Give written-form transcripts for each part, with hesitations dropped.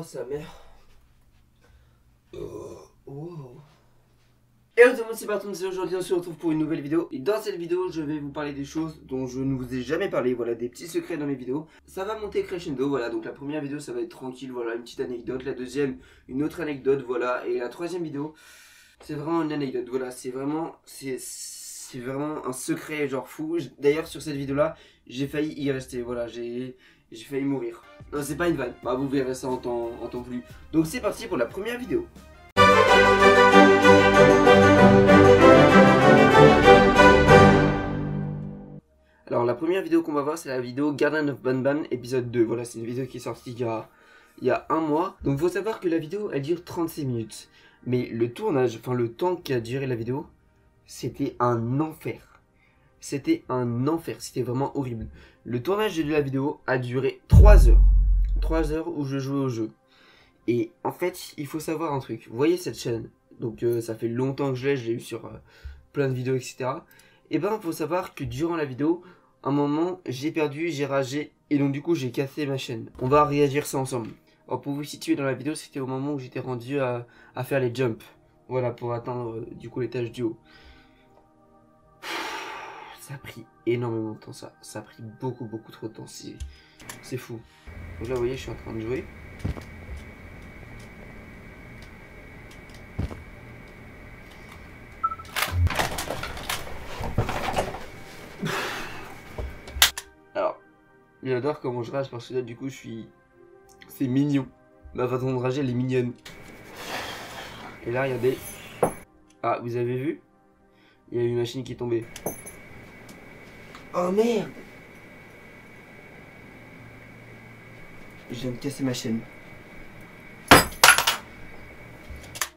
Oh sa mère. Wow. Et tout le monde, c'est Barton, c'est aujourd'hui on se retrouve pour une nouvelle vidéo. Et dans cette vidéo je vais vous parler des choses dont je ne vous ai jamais parlé. Voilà, des petits secrets dans mes vidéos. Ça va monter crescendo, voilà. Donc la première vidéo ça va être tranquille, voilà, une petite anecdote. La deuxième, une autre anecdote, voilà. Et la troisième vidéo, c'est vraiment une anecdote, voilà. C'est vraiment un secret genre fou. D'ailleurs sur cette vidéo là, j'ai failli y rester, voilà. J'ai failli mourir. Non, c'est pas une vanne, bah vous verrez ça en temps voulu. Donc c'est parti pour la première vidéo. Alors la première vidéo qu'on va voir, c'est la vidéo Garden of Banban épisode 2. Voilà, c'est une vidéo qui est sortie il y a un mois. Donc faut savoir que la vidéo elle dure 36 minutes. Mais le tournage, enfin le temps qu'a duré la vidéo, c'était un enfer. C'était un enfer, c'était vraiment horrible. Le tournage de la vidéo a duré 3 heures. 3 heures où je jouais au jeu. Et en fait, il faut savoir un truc. Vous voyez cette chaîne? Donc ça fait longtemps que je l'ai eu sur plein de vidéos, etc. Et ben, il faut savoir que durant la vidéo, un moment, j'ai perdu, j'ai ragé. Et donc du coup, j'ai cassé ma chaîne. On va réagir ça ensemble. Alors pour vous situer dans la vidéo, c'était au moment où j'étais rendu à faire les jumps. Voilà, pour atteindre du coup l'étage du haut. Ça a pris énormément de temps, ça a pris beaucoup trop de temps, c'est fou. Donc là vous voyez je suis en train de jouer. Alors, j'adore comment je rage parce que là du coup c'est mignon. Ma façon de rager elle est mignonne. Et là regardez. Ah vous avez vu? Il y a une machine qui est tombée. Oh merde! Je viens de casser ma chaîne.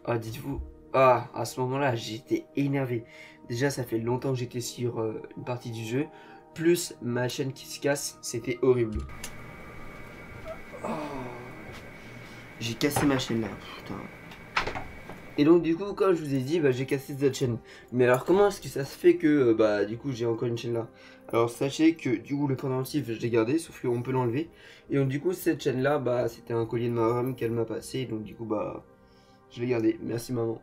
Ah dites-vous. Ah à ce moment là j'étais énervé. Déjà ça fait longtemps que j'étais sur une partie du jeu. Plus ma chaîne qui se casse, c'était horrible. Oh. J'ai cassé ma chaîne là, putain. Et donc du coup comme je vous ai dit, bah, j'ai cassé cette chaîne. Mais alors comment est-ce que ça se fait que bah du coup j'ai encore une chaîne là? Alors sachez que du coup le pendentif je l'ai gardé, sauf qu'on peut l'enlever. Et donc du coup cette chaîne là, bah c'était un collier de ma maman qu'elle m'a passé. Donc du coup bah je l'ai gardé. Merci maman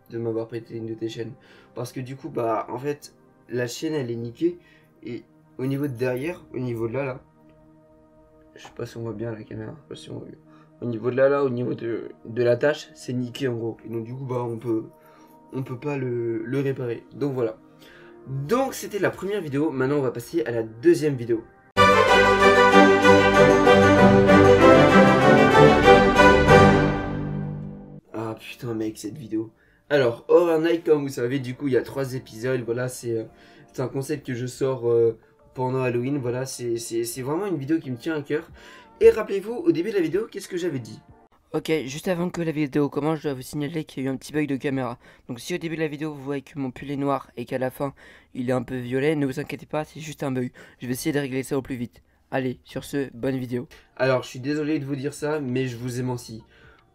de m'avoir prêté une de tes chaînes. Parce que du coup bah en fait la chaîne elle est niquée. Et au niveau de derrière, au niveau de là, je sais pas si on voit bien la caméra, je sais pas si on voit bien. Au niveau de là, au niveau de la tâche, c'est niqué en gros. Et donc du coup bah on peut pas le réparer. Donc voilà. Donc c'était la première vidéo. Maintenant on va passer à la deuxième vidéo. Ah putain mec cette vidéo. Alors Horror Night comme vous savez du coup il y a 3 épisodes. Voilà c'est un concept que je sors pendant Halloween. Voilà c'est vraiment une vidéo qui me tient à cœur. Et rappelez-vous au début de la vidéo qu'est-ce que j'avais dit? Ok, juste avant que la vidéo commence, je dois vous signaler qu'il y a eu un petit bug de caméra. Donc si au début de la vidéo vous voyez que mon pull est noir et qu'à la fin il est un peu violet, ne vous inquiétez pas, c'est juste un bug. Je vais essayer de régler ça au plus vite. Allez, sur ce, bonne vidéo. Alors, je suis désolé de vous dire ça, mais je vous ai menti.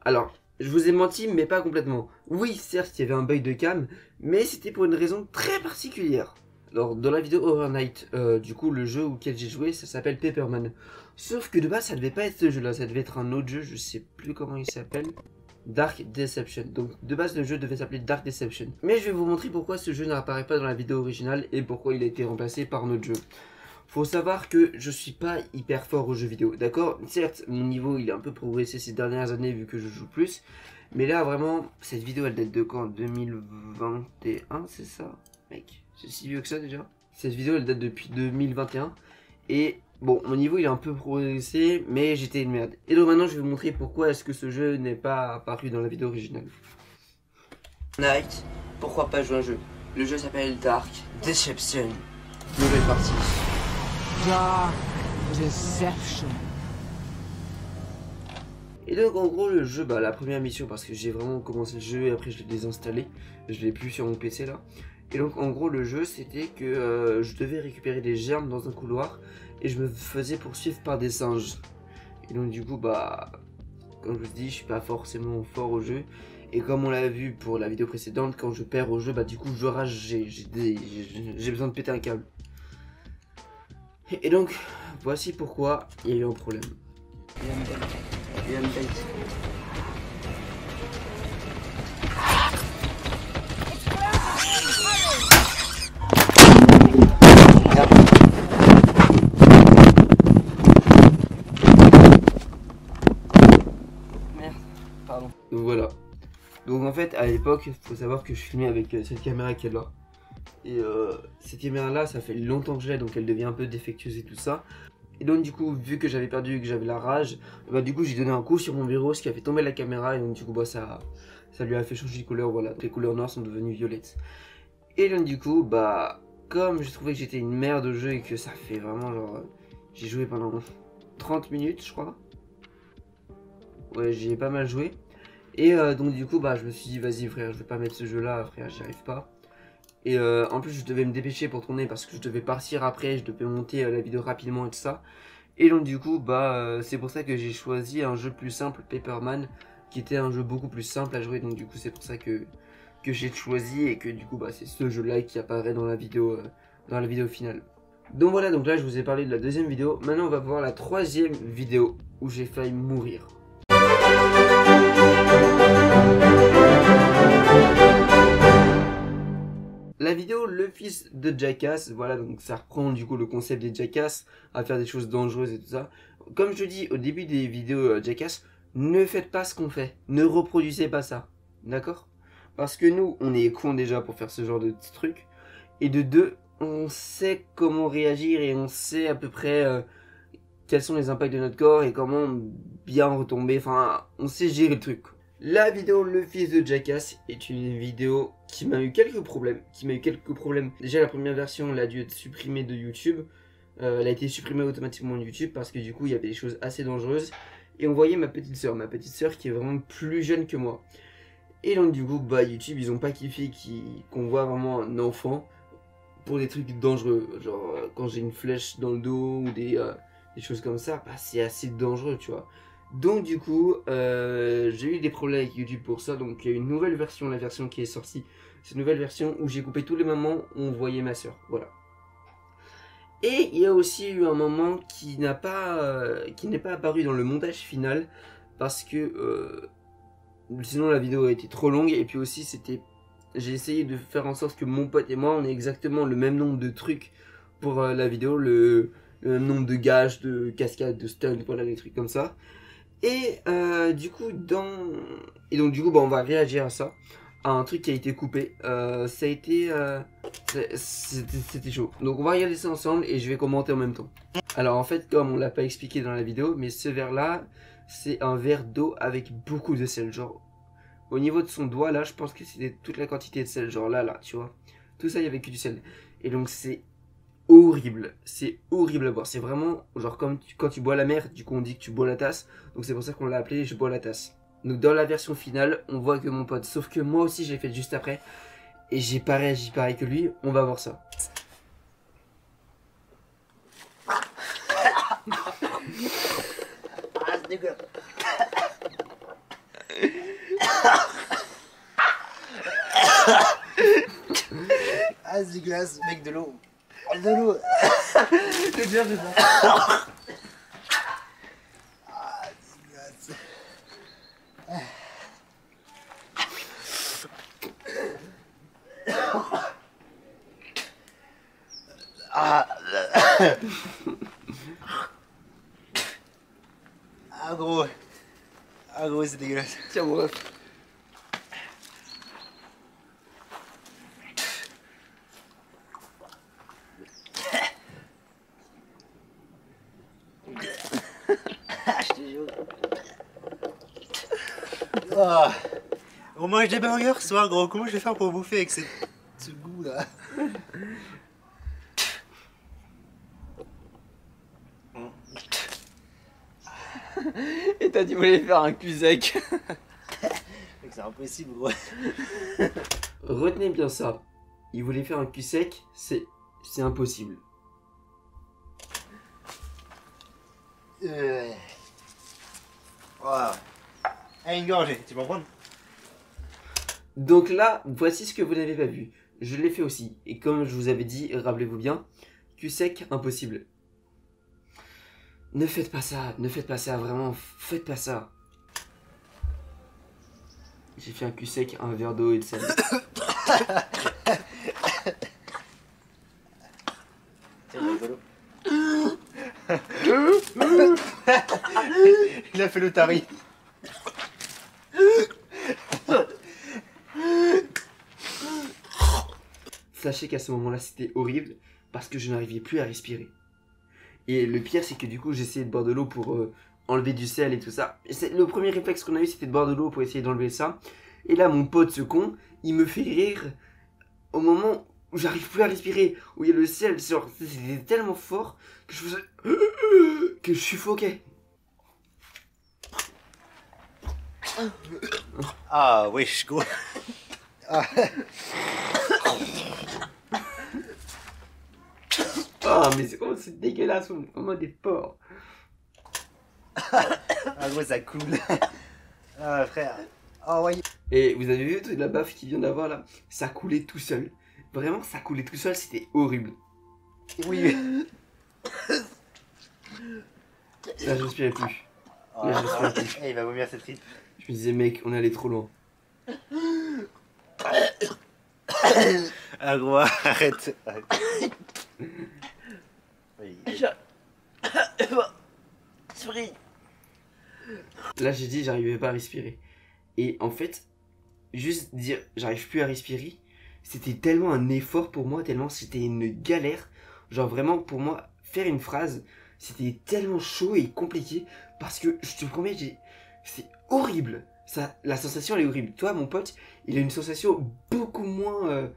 Alors, je vous ai menti, mais pas complètement. Oui, certes, il y avait un bug de cam, mais c'était pour une raison très particulière. Alors, dans la vidéo Horror Night, du coup, le jeu auquel j'ai joué, ça s'appelle Paperman. Sauf que de base, ça devait pas être ce jeu-là, ça devait être un autre jeu, je sais plus comment il s'appelle. Dark Deception. Donc, de base, le jeu devait s'appeler Dark Deception. Mais je vais vous montrer pourquoi ce jeu n'apparaît pas dans la vidéo originale et pourquoi il a été remplacé par un autre jeu. Faut savoir que je suis pas hyper fort aux jeux vidéo, d'accord? Certes, mon niveau, il a un peu progressé ces dernières années vu que je joue plus. Mais là, vraiment, cette vidéo, elle date de quand? 2021, c'est ça? Mec, c'est si vieux que ça déjà. Cette vidéo elle date depuis 2021. Et bon, mon niveau il a un peu progressé, mais j'étais une merde. Et donc maintenant je vais vous montrer pourquoi est-ce que ce jeu n'est pas apparu dans la vidéo originale. Night, pourquoi pas jouer un jeu? Le jeu s'appelle Dark Deception. Nouvelle partie. Dark Deception. Et donc en gros le jeu, bah la première mission, parce que j'ai vraiment commencé le jeu et après je l'ai désinstallé, je l'ai plus sur mon PC là. Et donc en gros le jeu c'était que je devais récupérer des germes dans un couloir et je me faisais poursuivre par des singes. Et donc du coup bah comme je vous dis je suis pas forcément fort au jeu. Et comme on l'a vu pour la vidéo précédente, quand je perds au jeu bah du coup je rage, j'ai besoin de péter un câble. Et donc voici pourquoi il y a eu un problème. et Untight. Merde, pardon. Donc voilà. Donc en fait, à l'époque, il faut savoir que je filmais avec cette caméra qui est là. Et cette caméra là, ça fait longtemps que je l'ai, donc elle devient un peu défectueuse et tout ça. Et donc du coup, vu que j'avais perdu et que j'avais la rage, bah du coup j'ai donné un coup sur mon verrou, ce qui a fait tomber la caméra. Et donc du coup bah ça lui a fait changer de couleur, voilà. Les couleurs noires sont devenues violettes. Et donc du coup, bah comme je trouvais que j'étais une merde au jeu et que ça fait vraiment genre... J'ai joué pendant 30 minutes je crois. Ouais, j'ai pas mal joué. Et donc du coup bah je me suis dit vas-y frère, je vais pas mettre ce jeu là frère, j'y arrive pas. Et en plus je devais me dépêcher pour tourner parce que je devais partir après, je devais monter la vidéo rapidement et tout ça. Et donc du coup bah c'est pour ça que j'ai choisi un jeu plus simple, Paperman, qui était un jeu beaucoup plus simple à jouer. Donc du coup c'est pour ça que j'ai choisi et que du coup bah c'est ce jeu là qui apparaît dans la vidéo finale. Donc voilà, donc là je vous ai parlé de la deuxième vidéo. Maintenant on va voir la troisième vidéo où j'ai failli mourir. La vidéo Le Fils de Jackass, voilà, donc ça reprend du coup le concept des Jackass à faire des choses dangereuses et tout ça. Comme je dis au début des vidéos Jackass, ne faites pas ce qu'on fait, ne reproduisez pas ça, d'accord? Parce que nous, on est cons déjà pour faire ce genre de trucs, et de deux, on sait comment réagir et on sait à peu près quels sont les impacts de notre corps et comment bien retomber, enfin, on sait gérer le truc. La vidéo Le Fils de Jackass est une vidéo qui m'a eu quelques problèmes. Déjà la première version, elle a dû être supprimée de YouTube. Elle a été supprimée automatiquement de YouTube parce que du coup il y avait des choses assez dangereuses. Et on voyait ma petite soeur qui est vraiment plus jeune que moi. Et donc du coup bah YouTube ils ont pas kiffé qu'on voit vraiment un enfant pour des trucs dangereux. Genre quand j'ai une flèche dans le dos ou des choses comme ça, bah c'est assez dangereux tu vois. Donc du coup, j'ai eu des problèmes avec YouTube pour ça, donc il y a une nouvelle version, la version qui est sortie, c'est une nouvelle version où j'ai coupé tous les moments où on voyait ma soeur, voilà. Et il y a aussi eu un moment qui n'est pas apparu dans le montage final, parce que sinon la vidéo a été trop longue, et puis aussi j'ai essayé de faire en sorte que mon pote et moi, on ait exactement le même nombre de trucs pour la vidéo, le même nombre de gages, de cascades, de stunts, voilà, des trucs comme ça. Et du coup, donc du coup, bah, on va réagir à ça, à un truc qui a été coupé. Ça a été, c'était chaud. Donc on va regarder ça ensemble et je vais commenter en même temps. Alors en fait, comme on l'a pas expliqué dans la vidéo, mais ce verre là, c'est un verre d'eau avec beaucoup de sel. Genre, au niveau de son doigt là, je pense que c'était toute la quantité de sel. Genre là, tu vois. Tout ça, il y avait que du sel. Et donc c'est horrible à boire. C'est vraiment genre comme quand tu bois la mer, du coup on dit que tu bois la tasse. Donc c'est pour ça qu'on l'a appelé je bois la tasse. Donc dans la version finale, on voit que mon pote, sauf que moi aussi j'ai fait juste après, et j'ai pas réagi pareil que lui. On va voir ça. Ah, c'est dégueulasse. Ah, c'est dégueulasse, mec, de l'eau. De l'eau. C'est bien, c'est ça. Ah, c'est dégueulasse. Ah, ah gros. Ah gros, c'est dégueulasse. Tiens, mon ref. Je te jure. Ah. On mange des burgers ce soir, gros. Comment je vais faire pour bouffer avec ce goût là? Et t'as dit vous voulez faire un cul sec. C'est impossible, gros. Retenez bien ça. Il voulait faire un cul sec, c'est impossible. Wow. Une gorgée, tu peux en prendre? Donc là, voici ce que vous n'avez pas vu. Je l'ai fait aussi. Et comme je vous avais dit, rappelez-vous bien, cul sec, impossible. Ne faites pas ça, vraiment, faites pas ça. J'ai fait un cul sec, un verre d'eau et de sel. C'est rigolo. Il a fait le tari. Sachez qu'à ce moment-là, c'était horrible parce que je n'arrivais plus à respirer. Et le pire, c'est que du coup, j'essayais de boire de l'eau pour enlever du sel et tout ça. Et le premier réflexe qu'on a eu, c'était de boire de l'eau pour essayer d'enlever ça. Et là, mon pote, ce con, il me fait rire au moment où j'arrive plus à respirer, où il y a le sel, genre, c'était tellement fort que je faisais... que je suffoquais. Ah, wesh, gros. Ah. Ah, mais c'est dégueulasse, on est vraiment des porcs. Ah, gros, ça coule. Ah, frère. Ah, ouais. Et vous avez vu toute la baffe qu'il vient d'avoir là? Ça coulait tout seul. Vraiment, ça coulait tout seul, c'était horrible. Oui. Là, je respirais plus. Là, je respirais plus. Il va vomir cette trip. Je me disais, mec, on est allé trop loin. Ah, gros, arrête. Oui. Là, j'ai dit, j'arrivais pas à respirer. Et en fait, juste dire, j'arrive plus à respirer, c'était tellement un effort pour moi, tellement c'était une galère. Genre, vraiment, pour moi, faire une phrase, c'était tellement chaud et compliqué. Parce que, je te promets, c'est horrible. Ça, la sensation, elle est horrible. Toi, mon pote, il a une sensation beaucoup moins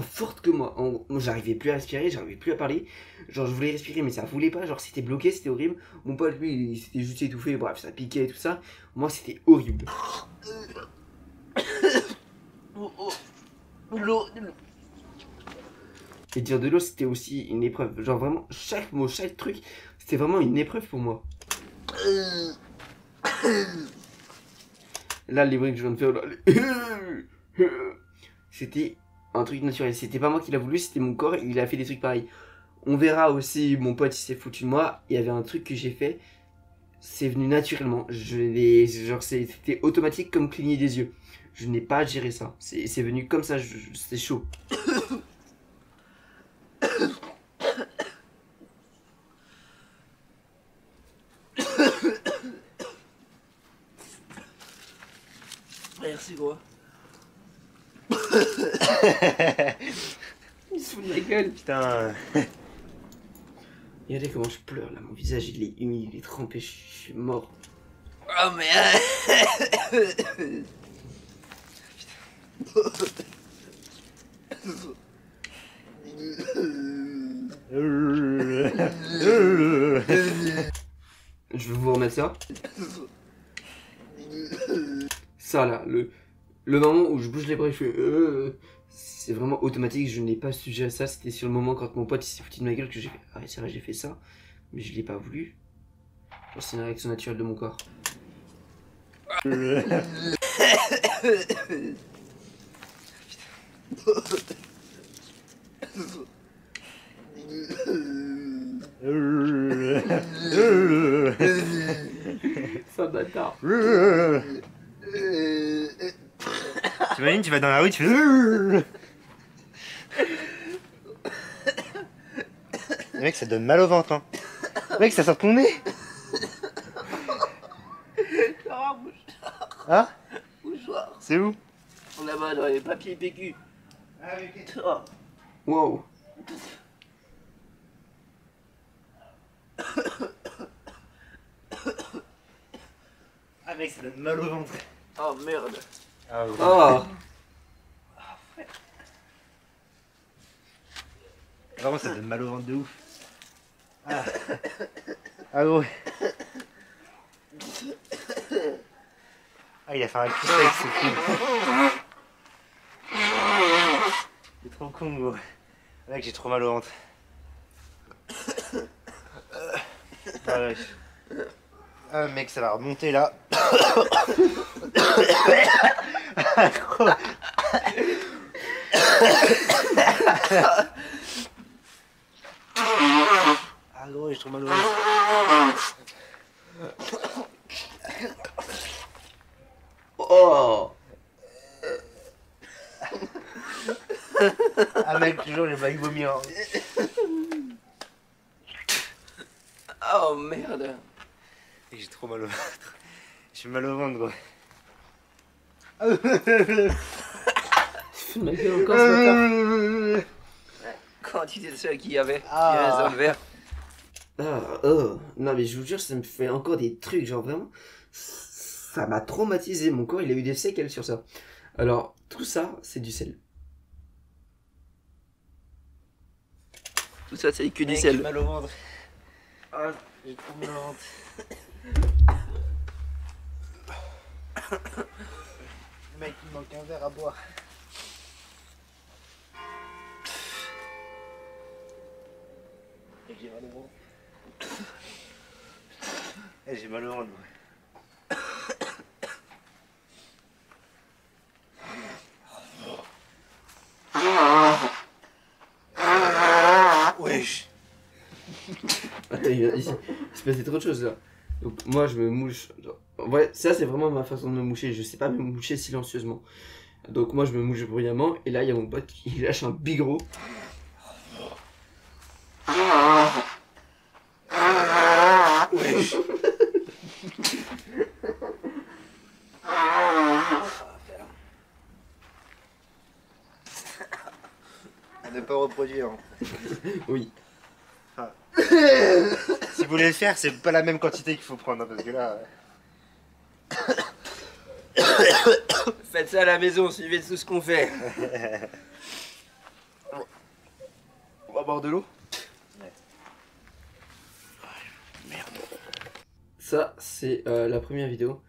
forte que moi. Moi, j'arrivais plus à respirer, j'arrivais plus à parler. Genre, je voulais respirer, mais ça voulait pas. Genre, c'était bloqué, c'était horrible. Mon pote, lui, il s'était juste étouffé. Bref, ça piquait et tout ça. Moi, c'était horrible. Et dire de l'eau, c'était aussi une épreuve. Genre, vraiment, chaque mot, chaque truc, c'était vraiment une épreuve pour moi. Là, les bruits que je viens de faire, là, c'était un truc naturel. C'était pas moi qui l'a voulu, c'était mon corps. Il a fait des trucs pareils. On verra aussi, mon pote, il s'est foutu de moi. Il y avait un truc que j'ai fait. C'est venu naturellement. Genre, c'était automatique comme cligner des yeux. Je n'ai pas géré ça. C'est venu comme ça. C'est chaud. Merci, gros. Il se fout de ma gueule. Putain. Regardez comment je pleure là. Mon visage, il est humide, il est trempé. Je suis mort. Oh, mais. Je vais vous remettre ça. Ça là, le moment où je bouge les bras et je fais c'est vraiment automatique, je n'ai pas sujet à ça. C'était sur le moment quand mon pote il s'est foutu de ma gueule que j'ai fait ah c'est vrai j'ai fait ça, mais je l'ai pas voulu. Genre c'est une réaction naturelle de mon corps. Ça bâtard. T'imagines, tu vas dans la rue, tu fais. Mec, ça donne mal au ventre. Hein. Mec, ça sort ton nez. Hein? Bougeoir. C'est où? Là-bas dans les papiers PQ. Ah, ok. Oh. Wow. Ah, mec, ça donne mal au ventre. Oh merde. Ah, ouais. Oh. Vraiment, ça donne mal au ventre de ouf. Ah, ah gros. Ah, il a fait un cul sec, c'est cool. C'est trop con, gros. Mec, j'ai trop mal au ventre. Ah, ouais. Ah, mec, ça va remonter là. Ah, gros. Ah, gros, j'ai trop mal au ventre. Ah mec, toujours j'ai failli vomir. Oh merde. J'ai trop mal au ventre. J'ai mal au ventre, gros. Ma gueule encore ce matin. Quand tu étais seul qui y avait dans le verre. Ah, oh. Non mais je vous jure, ça me fait encore des trucs, genre vraiment, ça m'a traumatisé, mon corps il a eu des séquelles sur ça. Alors, tout ça, c'est du sel. Tout ça, c'est que du sel. J'ai mal au ventre. Ah, j'ai trop mal au ventre. Mec, il me manque un verre à boire. J'ai mal au ventre. J'ai mal au ventre. Wesh. Il se passait trop de choses là. Donc moi je me mouche. Ouais, ça c'est vraiment ma façon de me moucher. Je sais pas me moucher silencieusement. Donc moi je me mouche bruyamment. Et là il y a mon pote qui lâche un bigot. Wesh. À ne pas reproduire. Oui. Ah. Si vous voulez le faire, c'est pas la même quantité qu'il faut prendre, hein, parce que là. Faites ça à la maison, suivez tout ce qu'on fait. On va boire de l'eau. Ouais. Merde. Ça, c'est la première vidéo.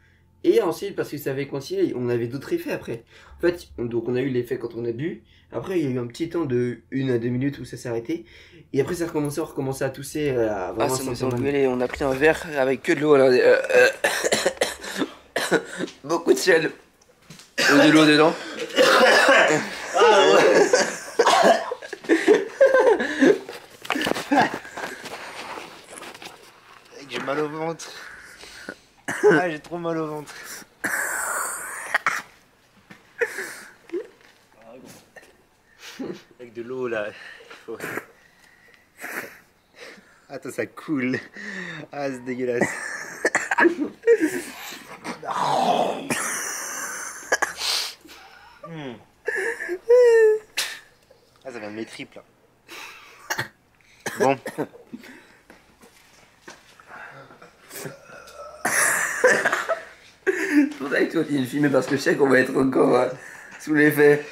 Et ensuite, parce que ça avait continué, on avait d'autres effets après. En fait, donc on a eu l'effet quand on a bu. Après, il y a eu un petit temps de 1 à 2 minutes où ça s'est arrêté. Et après, ça a recommencé à tousser. À vraiment ça nous a engueulé. On a pris un verre avec que de l'eau. Beaucoup de sel. Et de l'eau dedans. J'ai mal au ventre. Ah, j'ai trop mal au ventre. Avec de l'eau là. Faut... Attends, ça coule. Ah, c'est dégueulasse. Ah, ça vient de mes tripes là. Bon. C'est pour ça que toi tu viens de filmer parce que je sais qu'on va être encore sous l'effet.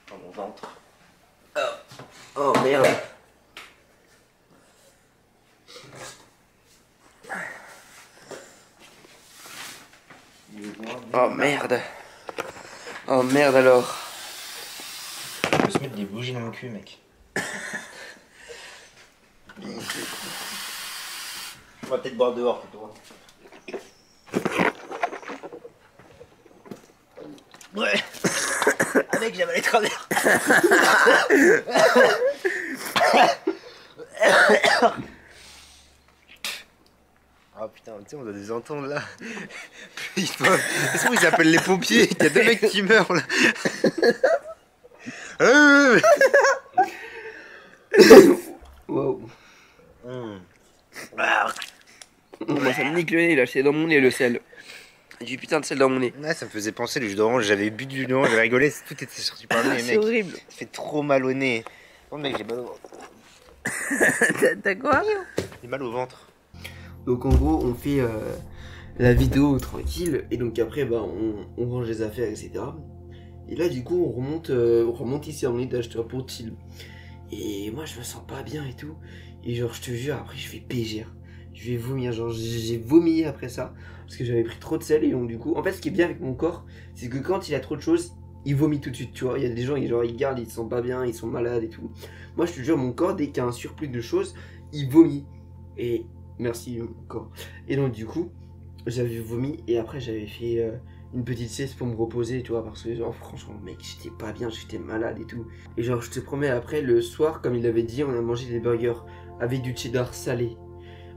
Dans mon ventre. Oh merde. Oh merde. Oh merde alors. Je peux se mettre des bougies dans le cul, mec. On va peut-être boire dehors plutôt. Ouais. Ah mec, j'avais les travers. Oh putain, tu sais, on doit les entendre là. Est-ce qu'ils appellent les pompiers? Il y a 2 mecs qui meurent là. Wow. Moi ça me nique le nez là, c'est dans mon nez le sel. J'ai du putain de sel dans mon nez. Ouais, ça me faisait penser le jus d'orange. J'avais bu du jus d'orange, j'avais rigolé, tout était sorti par le nez, C'est mec. horrible. Ça fait trop mal au nez. Oh mec, j'ai mal au ventre. T'as quoi? J'ai mal au ventre. Donc en gros, on fait la vidéo tranquille. Et donc après, bah, on range les affaires, etc. Et là, du coup, on remonte ici en étage pour chill. Et moi, je me sens pas bien et tout. Et genre, je te jure, après, je vais pégir. Je vais vomir. Genre, j'ai vomi après ça. Parce que j'avais pris trop de sel. Et donc, du coup, en fait, ce qui est bien avec mon corps, c'est que quand il a trop de choses, il vomit tout de suite. Tu vois, il y a des gens, ils gardent, ils se sentent pas bien, ils sont malades et tout. Moi, je te jure, mon corps, dès qu'il y a un surplus de choses, il vomit. Et merci, mon corps. Et donc, du coup, j'avais vomi. Et après, j'avais fait une petite sieste pour me reposer, tu vois, parce que genre franchement mec j'étais pas bien, j'étais malade et tout. Et genre je te promets, après le soir, comme il avait dit, on a mangé des burgers avec du cheddar salé.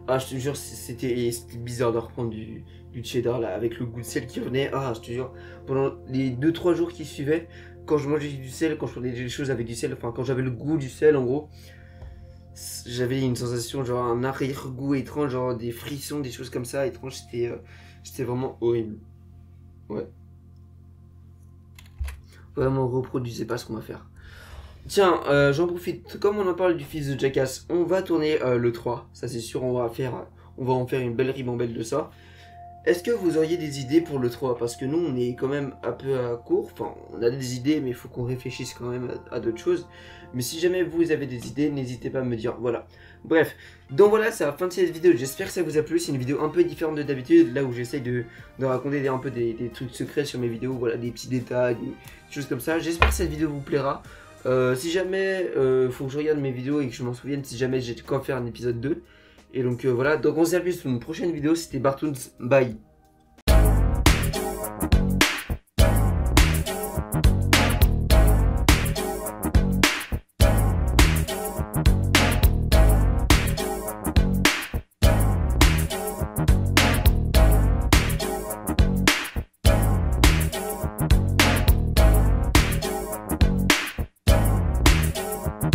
Ah je te jure, c'était bizarre de reprendre du du cheddar là, avec le goût de sel qui revenait. Ah, je te jure, pendant les 2-3 jours qui suivaient, quand je mangeais du sel, quand je prenais des choses avec du sel, enfin quand j'avais le goût du sel en gros, j'avais une sensation, genre un arrière-goût étrange, genre des frissons, des choses comme ça, étranges, c'était vraiment horrible. Ouais. Vraiment, reproduisez pas ce qu'on va faire. Tiens, j'en profite, comme on en parle du fils de Jackass, on va tourner le 3, ça c'est sûr, on va en faire une belle ribambelle de ça. Est-ce que vous auriez des idées pour le 3? Parce que nous, on est quand même un peu à court, enfin, on a des idées, mais il faut qu'on réfléchisse quand même à d'autres choses. Mais si jamais vous avez des idées, n'hésitez pas à me dire, voilà. Bref, donc voilà, c'est la fin de cette vidéo, j'espère que ça vous a plu, c'est une vidéo un peu différente de d'habitude, là où j'essaye de raconter un peu des trucs secrets sur mes vidéos, voilà, des petits détails, des choses comme ça. J'espère que cette vidéo vous plaira. Si jamais, faut que je regarde mes vidéos et que je m'en souvienne si jamais j'ai de quoi faire un épisode 2. Et donc voilà, donc on se retrouve sur une prochaine vidéo, c'était Bartoons, bye.